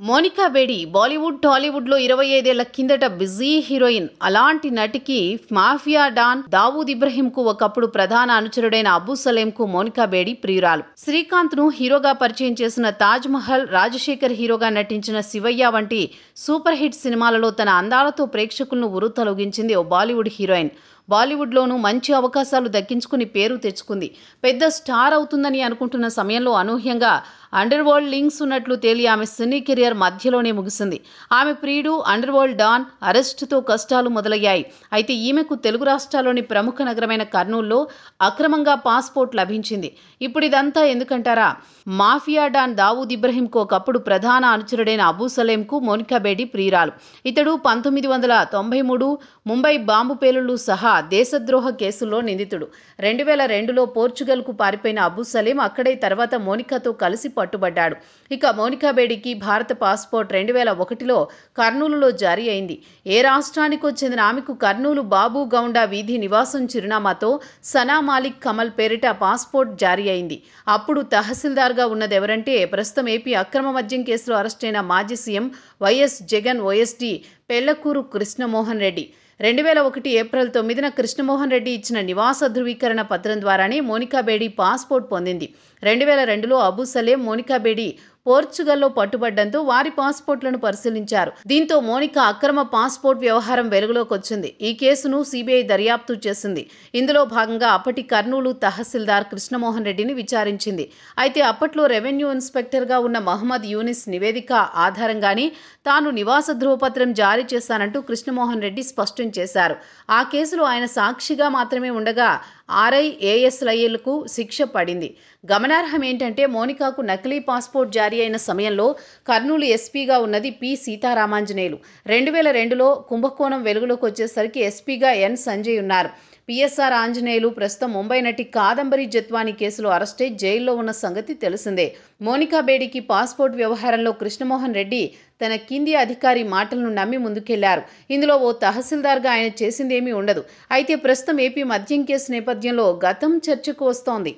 మోనికా బేడి బాలీవుడ్ టాలీవుడ్ లో 25 ఏళ్ల కిందట బిజీ హీరోయిన్. అలాంటి నటికి మాఫియా డాన్ దావూద్ ఇబ్రహీం కు ఒకప్పుడు ప్రధాన అనుచరుడైన అబూ సలేం కు మోనికా బేడి ప్రియురాలు. శ్రీకాంత్ ను హీరోగా పరిచయం చేసిన తాజ్ మహల్, రాజశేఖర్ హీరోగా నటించిన శివయ్య వంటి సూపర్ హిట్ సినిమాలలో తన అందాలతో ప్రేక్షకులను ఉరుతలొగించింది ఓ బాలీవుడ్ హీరోయిన్. బాలీవుడ్లోనూ మంచి అవకాశాలు దక్కించుకుని పేరు తెచ్చుకుంది. పెద్ద స్టార్ అవుతుందని అనుకుంటున్న సమయంలో అనూహ్యంగా అండర్ వరల్డ్ లింక్స్ ఉన్నట్లు తేలి ఆమె సినీ కెరియర్ మధ్యలోనే ముగిసింది. ఆమె ప్రియుడు అండర్ వరల్డ్ డాన్ అరెస్టుతో కష్టాలు మొదలయ్యాయి. అయితే ఈమెకు తెలుగు రాష్ట్రాల్లోని ప్రముఖ నగరమైన కర్నూలులో అక్రమంగా పాస్పోర్ట్ లభించింది. ఇప్పుడు ఇదంతా ఎందుకంటారా? మాఫియా డాన్ దావూద్ ఇబ్రహీంకు ఒకప్పుడు ప్రధాన అనుచరుడైన అబూ సలేంకు మోనికా బేడి ప్రియురాలు. ఇతడు 1993 ముంబై బాంబు పేలుళ్లు సహా దేశద్రోహ కేసుల్లో నిందితుడు. 2002లో పోర్చుగల్కు పారిపోయిన అబూ సలేం అక్కడే తర్వాత మోనికాతో కలిసి పట్టుబడ్డాడు. ఇక మోనికా బేడికి భారత పాస్పోర్ట్ 2001లో కర్నూలులో జారీ అయింది. ఏ రాష్ట్రానికో చెందిన ఆమెకు కర్నూలు బాబు గౌండా వీధి నివాసం చిరునామాతో సనా మాలిక్ కమల్ పేరిట పాస్పోర్ట్ జారీ అయింది. అప్పుడు తహసీల్దార్గా ఉన్నదెవరంటే ప్రస్తుతం ఏపీ అక్రమ మద్యం కేసులో అరెస్టైన మాజీ CM YS Jagan OSD Pellakuru Krishnamohan Reddy. 2001 April 9న కృష్ణమోహన్ రెడ్డి ఇచ్చిన నివాస ధృవీకరణ పత్రం ద్వారానే మోనికా బేడి పాస్పోర్ట్ పొందింది. 2002లో అబూ సలేం, మోనికా బేడి పోర్చుగల్లో పట్టుబడ్డంతో వారి పాస్పోర్ట్లను పరిశీలించారు. దీంతో మోనికా అక్రమ పాస్పోర్ట్ వ్యవహారం వెలుగులోకి వచ్చింది. ఈ కేసును సిబిఐ దర్యాప్తు చేసింది. ఇందులో భాగంగా అప్పటి కర్నూలు తహసీల్దార్ కృష్ణమోహన్ రెడ్డిని విచారించింది. అయితే అప్పట్లో రెవెన్యూ ఇన్స్పెక్టర్గా ఉన్న మహమ్మద్ యూనిస్ నివేదిక ఆధారంగానే తాను నివాస ధృవపత్రం జారీ చేశానంటూ కృష్ణమోహన్ రెడ్డి స్పష్టం చేశారు. ఆ కేసులో ఆయన సాక్షిగా మాత్రమే ఉండగా ఆర్ఐఏఎస్ఐలకు శిక్ష పడింది. గమనార్హం ఏంటంటే మోనికాకు నకిలీ పాస్పోర్ట్ జారీ అయిన సమయంలో కర్నూలు ఎస్పీగా ఉన్నది పి సీతారామాంజనేయులు. 2002లో కుంభకోణం వెలుగులోకి వచ్చేసరికి ఎస్పీగా ఎన్ సంజయ్ ఉన్నారు. పిఎస్ఆర్ ఆంజనేయులు ప్రస్తుతం ముంబై నటి కాదంబరి జత్వానీ కేసులో అరెస్టై జైల్లో ఉన్న సంగతి తెలిసిందే. మోనికా బేడికి పాస్పోర్ట్ వ్యవహారంలో కృష్ణమోహన్ రెడ్డి తన కింది అధికారి మాటలను నమ్మి ముందుకెళ్లారు. ఇందులో ఓ తహసీల్దార్గా ఆయన చేసిందేమీ ఉండదు. అయితే ప్రస్తుతం ఏపీ మద్యం కేసు నేపథ్యంలో గతం చర్చకు వస్తోంది.